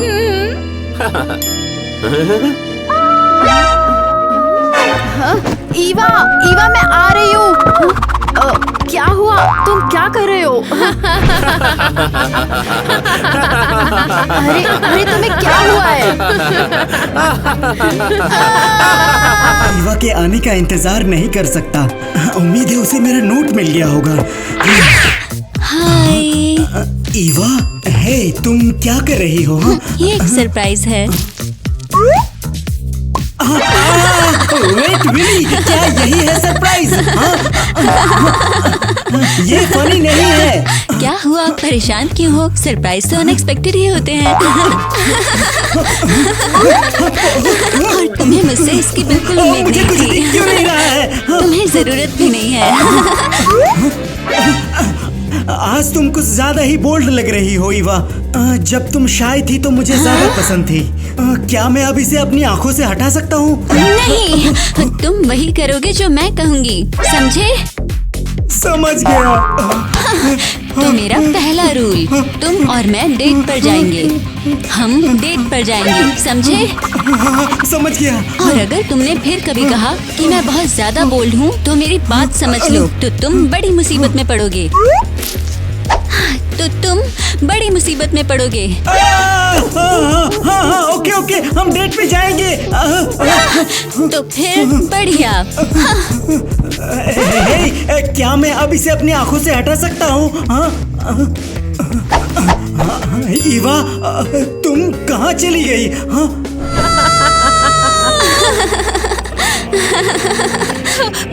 ईवा, मैं आ रही हूँ। क्या हुआ? तुम क्या कर रहे हो? अरे तुम्हें क्या हुआ है? ईवा के आने का इंतजार नहीं कर सकता। उम्मीद है उसे मेरा नोट मिल गया होगा। हाय। ईवा, हे, तुम क्या कर रही हो? ये एक सरप्राइज है। वेट विली, क्या यही है सरप्राइज? ये फनी नहीं है। क्या हुआ, परेशान क्यों हो? सरप्राइज तो अनएक्सपेक्टेड ही होते हैं। और तुम्हें मुझसे इसकी बिल्कुल उम्मीद मुझे नहीं कुछ थी। दिख क्यों नहीं रहा है? तुम्हें जरूरत भी नहीं है। आज तुम कुछ ज्यादा ही बोल्ड लग रही हो ईवा। जब तुम शाय थी तो मुझे ज्यादा पसंद थी। क्या मैं अब इसे अपनी आंखों से हटा सकता हूँ? नहीं, तुम वही करोगे जो मैं कहूँगी, समझे? समझ गया। तो मेरा पहला रूल, तुम और मैं डेट पर जाएंगे। हम डेट पर जाएंगे, समझे? समझ गया। और अगर तुमने फिर कभी कहा कि मैं बहुत ज्यादा बोल्ड हूँ तो मेरी बात समझ लो, तो तुम बड़ी मुसीबत में पड़ोगे। ओके ओके, हम डेट पे जाएंगे। तो फिर बढ़िया। क्या मैं अब इसे अपनी आंखों से हटा सकता हूँ? ईवा, तुम कहाँ चली गई?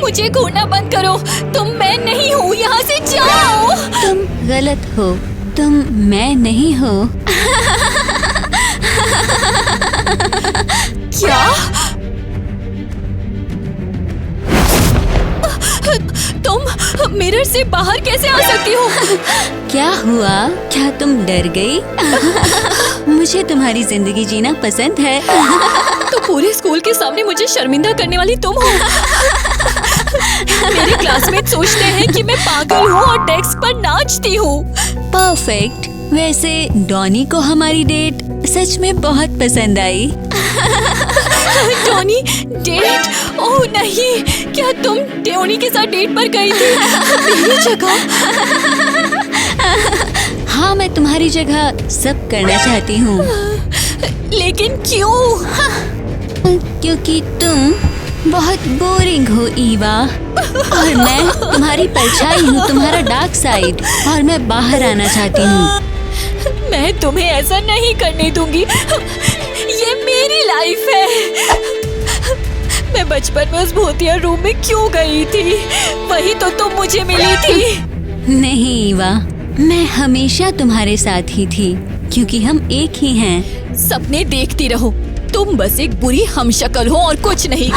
मुझे घूरना बंद करो। तुम मैं नहीं हूँ, यहाँ से जाओ। तुम गलत हो, तुम मैं नहीं हो। क्या? तुम मिरर से बाहर कैसे आ सकती हो? क्या हुआ, क्या तुम डर गई? मुझे तुम्हारी जिंदगी जीना पसंद है। तो पूरे स्कूल के सामने मुझे शर्मिंदा करने वाली तुम हो। मेरे क्लासमेट सोचते हैं कि मैं पागल हूँ और डेस्क पर नाचती हूँ। परफेक्ट। वैसे डॉनी को हमारी डेट सच में बहुत पसंद आई। Donny date? ओह नहीं, क्या तुम डॉनी के साथ डेट पर गई थी? मेरी जगह? हाँ, मैं तुम्हारी जगह सब करना चाहती हूँ। लेकिन क्यों? क्योंकि तुम बहुत बोरिंग हो ईवा, और मैं तुम्हारी परछाई हूँ, तुम्हारा डार्क साइड, और मैं बाहर आना चाहती हूँ। मैं तुम्हें ऐसा नहीं करने दूंगी। ये मेरी लाइफ है। मैं बचपन में उस भूतिया रूम में क्यों गई थी? वही तो तुम मुझे मिली थी। नहीं ईवा, मैं हमेशा तुम्हारे साथ ही थी, क्योंकि हम एक ही हैं। सपने देखती रहो, तुम बस एक बुरी हमशक्ल हो और कुछ नहीं।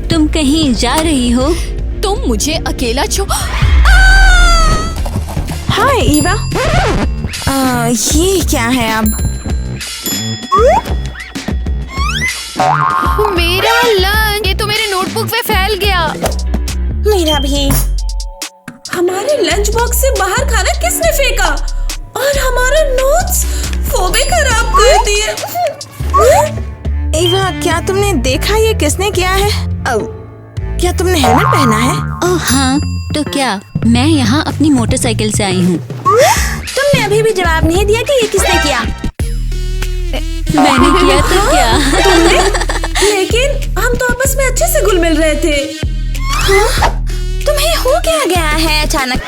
तुम कहीं जा रही हो? तुम मुझे अकेला हाय ईवा, ये क्या है अब? मेरा लंच, ये तो मेरे नोटबुक पे फैल गया। मेरा भी। हमारे लंच बॉक्स से बाहर खाना किसने फेंका? और हमारा नोट्स वो भी खराब कर दिए। ईवा, क्या तुमने देखा ये किसने किया है? क्या तुमने हेलमेट पहना है? ओह हाँ, तो क्या? मैं यहाँ अपनी मोटरसाइकिल से आई हूँ। तुमने अभी भी जवाब नहीं दिया कि ये किसने किया। मैंने किया तो क्या? तुमने? लेकिन हम तो आपस में अच्छे से घुल मिल रहे थे। हाँ? तुम्हें हो क्या गया है अचानक?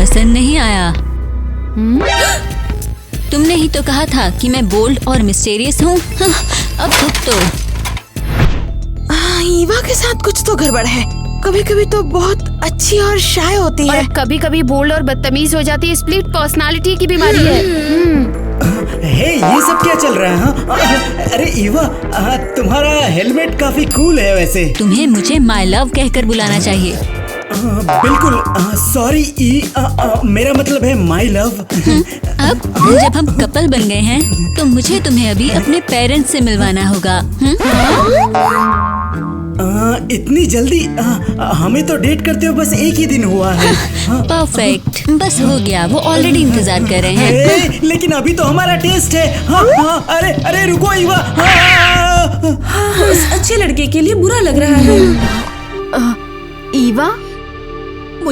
पसंद नहीं आया? तुमने ही तो कहा था कि मैं बोल्ड और मिस्टीरियस हूँ। अब खुद तो। ईवा के साथ कुछ तो गड़बड़ है। कभी कभी तो बहुत अच्छी और शाय होती है, और कभी कभी बोल्ड और बदतमीज हो जाती है। स्प्लिट पर्सनालिटी की बीमारी है। हे, ये सब क्या चल रहा है? अरे ईवा, तुम्हारा हेलमेट काफी कूल है वैसे। तुम्हें मुझे माय लव कहकर बुलाना चाहिए। बिल्कुल, सॉरी मेरा मतलब है माय लव। अब जब हम कपल बन गए हैं तो मुझे तुम्हें अभी अपने पेरेंट्स से मिलवाना होगा। इतनी जल्दी? हमें तो डेट करते हुए बस एक ही दिन हुआ है। परफेक्ट, बस हो गया, वो ऑलरेडी इंतजार कर रहे हैं। लेकिन अभी तो हमारा टेस्ट है। अरे अरे रुको ईवा। उस अच्छे लड़के के लिए बुरा लग रहा है। ईवा,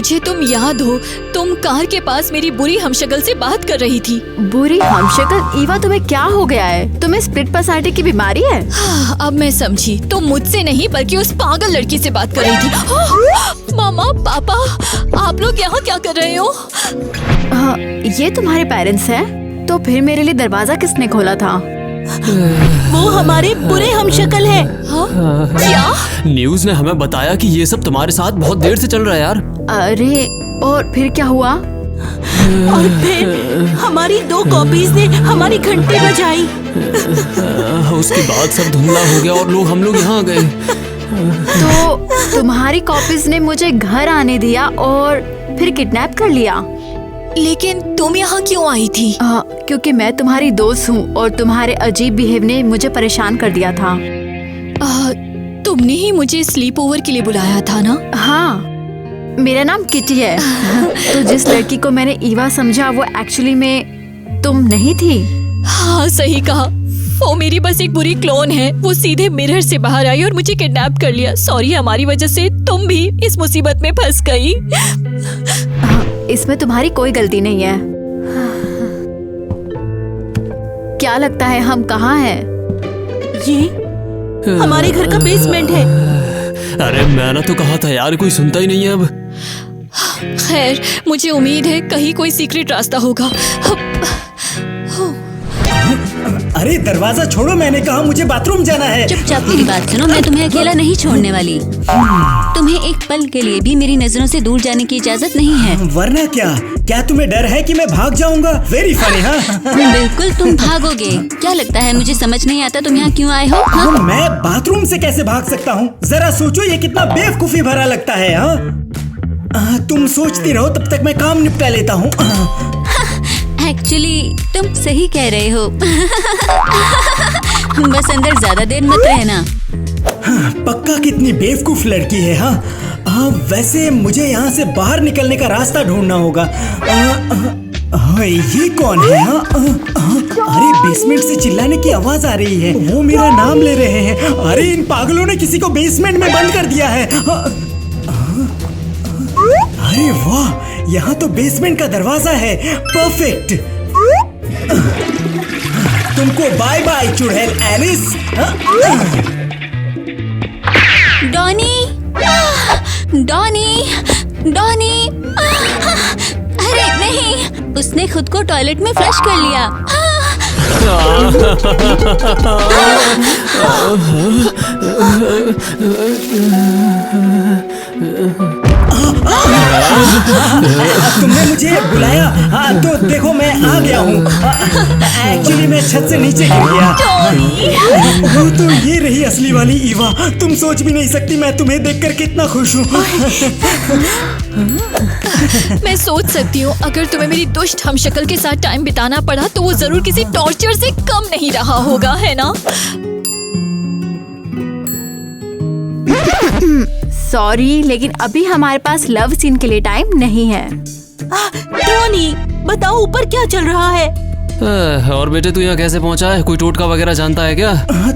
मुझे तुम याद हो, तुम कार के पास मेरी बुरी हमशक्ल से बात कर रही थी। बुरी हमशक्ल? ईवा, तुम्हें क्या हो गया है? तुम्हें स्प्लिट पर्सनालिटी की बीमारी है? अब मैं समझी, तुम मुझसे नहीं बल्कि उस पागल लड़की से बात कर रही थी। मामा, पापा, आप लोग यहाँ क्या कर रहे हो? ये तुम्हारे पेरेंट्स हैं? तो फिर मेरे लिए दरवाजा किसने खोला था? वो हमारे बुरे हमशक्ल है। क्या? न्यूज़ ने हमें बताया कि ये सब तुम्हारे साथ बहुत देर से चल रहा है यार। अरे, और फिर क्या हुआ? और फिर हमारी 2 कॉपीज ने हमारी घंटी बजाई। उसके बाद सब धुंधला हो गया और हम लोग यहाँ आ गए। तो तुम्हारी कॉपीज ने मुझे घर आने दिया और फिर किडनैप कर लिया। लेकिन तुम यहाँ क्यों आई थी? क्योंकि मैं तुम्हारी दोस्त हूँ और तुम्हारे अजीब बिहेव ने मुझे परेशान कर दिया था। तुमने ही मुझे स्लीप ओवर के लिए बुलाया था ना? हाँ, मेरा नाम किटी है। तो जिस लड़की को मैंने ईवा समझा वो एक्चुअली में तुम नहीं थी। हाँ, सही कहा। वो मेरी बस एक बुरी क्लोन है। वो सीधे मिरर से बाहर आई और मुझे किडनैप कर लिया। सॉरी, हमारी वजह से तुम भी इस मुसीबत में फंस गई। इसमें तुम्हारी कोई गलती नहीं है। क्या लगता है हम कहाँ हैं? ये हमारे घर का बेसमेंट है। अरे मैंने तो कहा था यार, कोई सुनता ही नहीं है अब। खैर, मुझे उम्मीद है कहीं कोई सीक्रेट रास्ता होगा। अरे दरवाजा छोड़ो, मैंने कहा मुझे बाथरूम जाना है। चुपचाप मेरी बात सुनो, मैं तुम्हें अकेला नहीं छोड़ने वाली। तुम्हें एक पल के लिए भी मेरी नजरों से दूर जाने की इजाजत नहीं है। वरना क्या तुम्हें डर है कि मैं भाग जाऊंगा? Very funny. हाँ बिल्कुल तुम भागोगे। क्या लगता है मुझे समझ नहीं आता तुम यहाँ क्यों आए हो? हाँ? मैं बाथरूम से कैसे भाग सकता हूँ? जरा सोचो, ये कितना बेवकूफी भरा लगता है। हाँ, तुम सोचती रहो, तब तक मैं काम निपटा लेता हूँ। एक्चुअली तुम सही कह रहे हो। बस अंदर ज्यादा देर मत रहना। पक्का कितनी बेवकूफ लड़की है। हाँ, वैसे मुझे यहाँ से बाहर निकलने का रास्ता ढूंढना होगा। ये कौन है? अरे बेसमेंट से चिल्लाने की आवाज आ रही है। वो मेरा नाम ले रहे हैं। अरे इन पागलों ने किसी को बेसमेंट में बंद कर दिया है। अरे वाह, यहाँ तो बेसमेंट का दरवाजा है। परफेक्ट। तुमको बाय बाय चुड़ैल एलिस। Donny, Donny, Donny. अरे नहीं, उसने खुद को टॉयलेट में फ्लश कर लिया। तुमने मुझे बुलाया? हाँ, तो देखो मैं आ गया हूँ। एक्चुअली मैं छत से नीचे गिर गया। वो तो ये रही असली वाली ईवा। तुम सोच भी नहीं सकती मैं तुम्हें देखकर कितना खुश हूँ। मैं सोच सकती हूँ, अगर तुम्हें मेरी दुष्ट हमशक्ल के साथ टाइम बिताना पड़ा तो वो जरूर किसी टॉर्चर से कम नहीं रहा होगा, है ना? सॉरी, लेकिन अभी हमारे पास लव सीन के लिए टाइम नहीं है। टोनी, बताओ ऊपर क्या चल रहा है? और बेटे तू यहाँ कैसे पहुँचा है? कोई टोटका वगैरह जानता है क्या?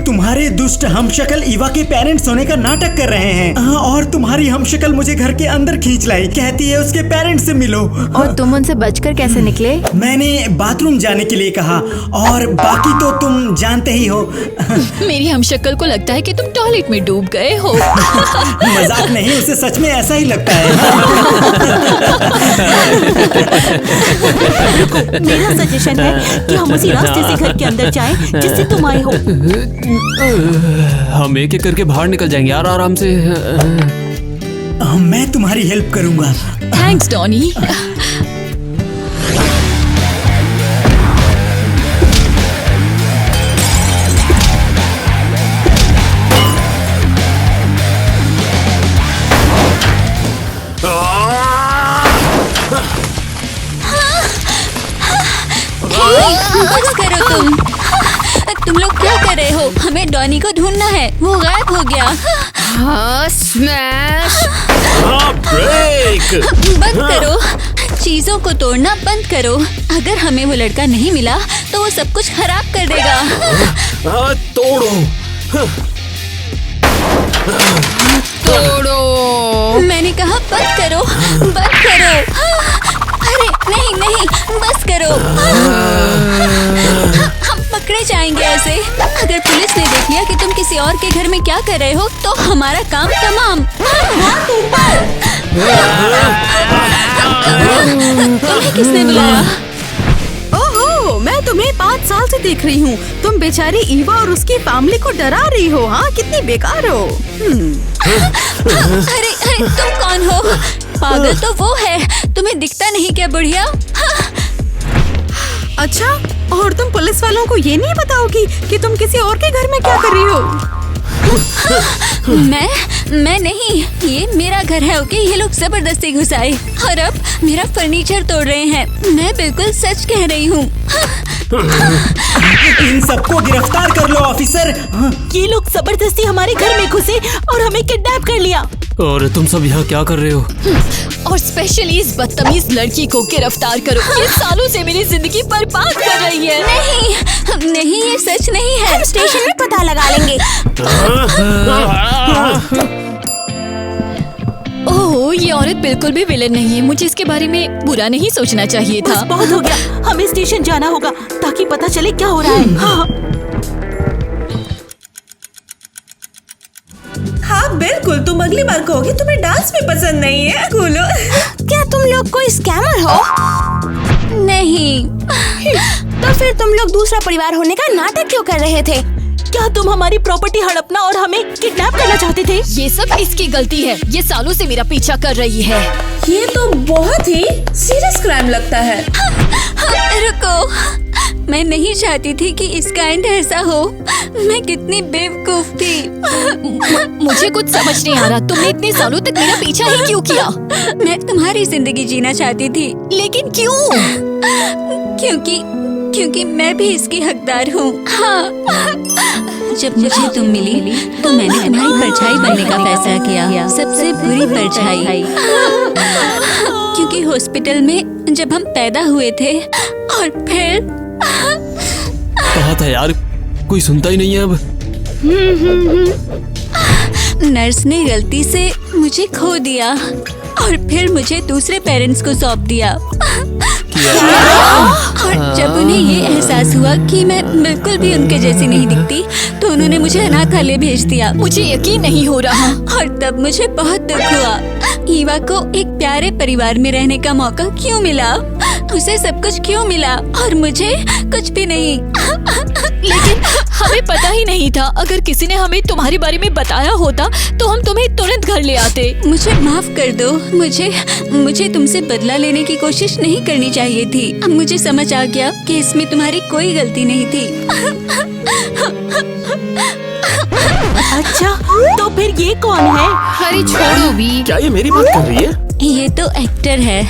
तुम्हारे दुष्ट हमशक्ल ईवा के पेरेंट्स होने का नाटक कर रहे हैं। और तुम्हारी हमशक्ल मुझे घर के अंदर खींच लाई। कहती है उसके पेरेंट्स से मिलो। और तुम उनसे बचकर कैसे निकले? मैंने बाथरूम जाने के लिए कहा और बाकी तो तुम जानते ही हो। मेरी हमशक्ल को लगता है कि तुम टॉयलेट में डूब गए हो। मजाक नहीं, उसे सच में ऐसा ही लगता है। मेरा सजेशन है कि हम उसी रास्ते से घर के अंदर जाएं जिससे तुम आए हो। हम एक एक करके बाहर निकल जाएंगे यार, आराम से। मैं तुम्हारी हेल्प करूंगा। Thanks Donny. बस करो तुम लोग क्या कर रहे हो? हमें डॉनी को ढूंढना है, वो गायब हो गया। स्मैश! ब्रेक! बंद करो, चीजों को तोड़ना बंद करो। अगर हमें वो लड़का नहीं मिला तो वो सब कुछ खराब कर देगा। तोड़ो। तोड़ो। मैंने कहा बंद करो, बंद करो। अरे नहीं नहीं, बस करो। हम पकड़े जाएंगे ऐसे। अगर पुलिस ने देख लिया कि तुम किसी और के घर में क्या कर रहे हो तो हमारा काम तमाम। तुम्हें किसने बुलाया? ओहो, मैं तुम्हें 5 साल से देख रही हूँ। तुम बेचारी ईवा और उसकी फैमिली को डरा रही हो। हाँ, कितनी बेकार हो। अरे अरे, तुम कौन हो? पागल तो वो है, तुम्हें दिखता नहीं क्या बुढ़िया? अच्छा, और तुम पुलिस वालों को ये नहीं बताओगी कि तुम किसी और के घर में क्या कर रही हो? मैं नहीं, ये मेरा घर है। ओके, ये लोग जबरदस्ती घुस आए और अब मेरा फर्नीचर तोड़ रहे हैं। मैं बिल्कुल सच कह रही हूँ। इन सबको गिरफ्तार कर लो ऑफिसर। ये लोग जबरदस्ती हमारे घर में घुसे और हमें किडनैप कर लिया। और तुम सब यहाँ क्या कर रहे हो? और स्पेशली इस बदतमीज लड़की को गिरफ्तार करो। ये सालों से मेरी जिंदगी बर्बाद कर रही है। नहीं नहीं, ये सच नहीं है। हम स्टेशन में पता लगा लेंगे। ओह, ये औरत बिल्कुल भी विलन नहीं है। मुझे इसके बारे में बुरा नहीं सोचना चाहिए था। बस बहुत हो गया, हमें स्टेशन जाना होगा ताकि पता चले क्या हो रहा है। हाँ बिल्कुल, तुम अगली बार कहोगे तुम्हें डांस भी पसंद नहीं है। खोलो। क्या तुम लोग कोई स्कैमर हो? नहीं। तो फिर तुम लोग दूसरा परिवार होने का नाटक क्यों कर रहे थे? क्या तुम हमारी प्रॉपर्टी हड़पना और हमें किडनैप करना चाहते थे? ये सब इसकी गलती है। ये सालों से मेरा पीछा कर रही है। ये तो बहुत ही सीरियस क्राइम लगता है। रुको, मैं नहीं चाहती थी कि इसका एंड ऐसा हो। मैं कितनी बेवकूफ थी। मुझे कुछ समझ नहीं आ रहा। तुमने इतने सालों तक मेरा पीछा ही क्यों किया? मैं तुम्हारी जिंदगी जीना चाहती थी। लेकिन क्यों? क्योंकि मैं भी इसकी हकदार हूँ। हाँ। जब मुझे तुम मिली तो मैंने तुम्हारी परछाई बनने का फैसला किया, सबसे बुरी परछाई। क्योंकि हॉस्पिटल में जब हम पैदा हुए थे और फिर कहा था यार, कोई सुनता ही नहीं है अब। नर्स ने गलती से मुझे खो दिया और फिर मुझे दूसरे पेरेंट्स को सौंप दिया। और जब उन्हें ये एहसास हुआ कि मैं बिल्कुल भी उनके जैसी नहीं दिखती तो उन्होंने मुझे अनाथालय भेज दिया। मुझे यकीन नहीं हो रहा। और तब मुझे बहुत दुख हुआ। ईवा को एक प्यारे परिवार में रहने का मौका क्यों मिला? उसे सब कुछ क्यों मिला और मुझे कुछ भी नहीं? लेकिन हमें पता ही नहीं था। अगर किसी ने हमें तुम्हारे बारे में बताया होता तो हम तुम्हें तुरंत घर ले आते। मुझे माफ कर दो। मुझे तुमसे बदला लेने की कोशिश नहीं करनी चाहिए थी। अब मुझे समझ आ गया कि इसमें तुम्हारी कोई गलती नहीं थी। अच्छा, तो फिर ये कौन है? अरे छोड़ो भी। क्या ये मेरी बात कर रही है? ये तो एक्टर है।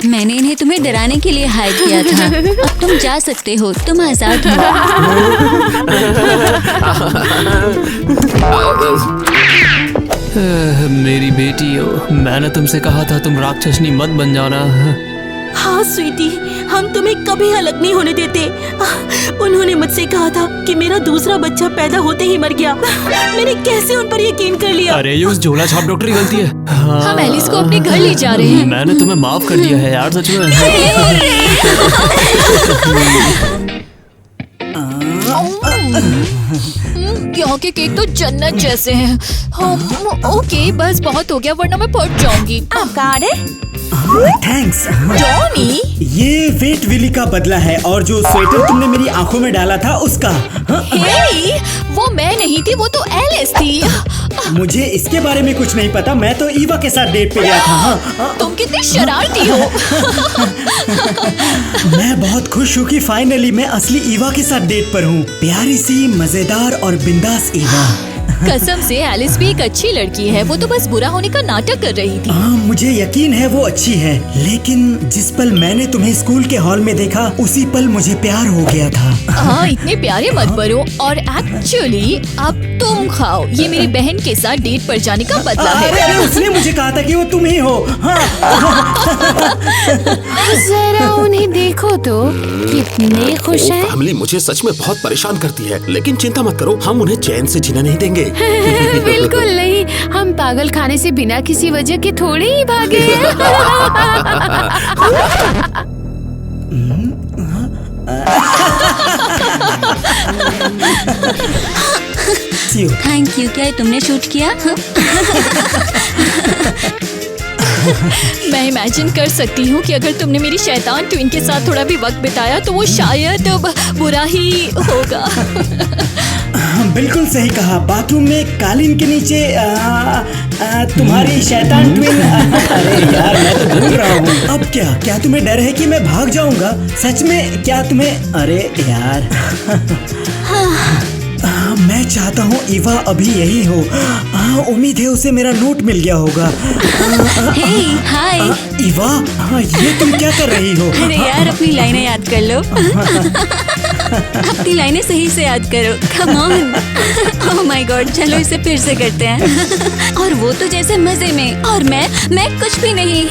मैंने इन्हें तुम्हें डराने के लिए हायर किया था। अब तुम जा सकते हो, तुम आजाद हो। मेरी बेटी हो, मैंने तुमसे कहा था तुम राक्षसनी मत बन जाना। हाँ स्वीटी, हम तुम्हें कभी अलग नहीं होने देते। उन्होंने मुझसे कहा था कि मेरा दूसरा बच्चा पैदा होते ही मर गया। मैंने कैसे उन पर यकीन कर लिया? अरे ये उस झोला छाप डॉक्टर की गलती है। हम एलिस को अपने घर ले जा रहे हैं। मैंने तुम्हें माफ कर दिया है यार, सच में। यहाँ के केक तो जन्नत जैसे हैं। ओके, बस बहुत हो गया वरना मैं फट जाऊंगी। आपका ऑर्डर? थैंक्स। जॉनी, ये वेट विली का बदला है और जो स्वेटर तुमने मेरी आंखों में डाला था उसका। हे, वो मैं नहीं थी, वो तो एलिस थी। मुझे इसके बारे में कुछ नहीं पता। मैं तो ईवा के साथ डेट पे गया था। हाँ। तुम कितनी शरारती हो। मैं बहुत खुश हूँ कि फाइनली मैं असली ईवा के साथ डेट पर हूँ। प्यारी सी, मजेदार और बिंदास ईवा। कसम से एलिस भी एक अच्छी लड़की है। वो तो बस बुरा होने का नाटक कर रही थी। हाँ, मुझे यकीन है वो अच्छी है। लेकिन जिस पल मैंने तुम्हें स्कूल के हॉल में देखा उसी पल मुझे प्यार हो गया था। हाँ, इतने प्यारे मत बनो। और एक्चुअली अब तुम खाओ। ये मेरी बहन के साथ डेट पर जाने का बदला है। अरे उसने मुझे कहा था कि वो तुम ही हो। हाँ। जरा उन्हें देखो तो, कितने खुश हैं। फैमिली मुझे सच में बहुत परेशान करती है, लेकिन चिंता मत करो, हम उन्हें चैन से जीना नहीं देंगे। बिल्कुल नहीं, हम पागल खाने से बिना किसी वजह के थोड़े ही भागे हैं। Thank you. क्या तुमने शूट किया? मैं इमेजिन कर सकती हूँ कि अगर तुमने मेरी शैतान ट्विन के साथ थोड़ा भी वक्त बिताया तो वो शायद बुरा ही होगा। बिल्कुल सही कहा। बाथरूम में कालीन के नीचे तुम्हारी शैतान ट्विन। अरे यार मैं तो भूल रहा हूँ। अब क्या तुम्हें डर है कि मैं भाग जाऊंगा? सच में क्या तुम्हें? अरे यार मैं चाहता हूँ ईवा अभी यही हो। उम्मीद है उसे मेरा नोट मिल गया होगा। हाय ईवा, ये तुम क्या कर रही हो? अरे यार अपनी लाइनें याद कर लो। अपनी लाइनें सही से याद करो। Come on. Oh my God, चलो इसे फिर से करते हैं। और वो तो जैसे मजे में, और मैं कुछ भी नहीं।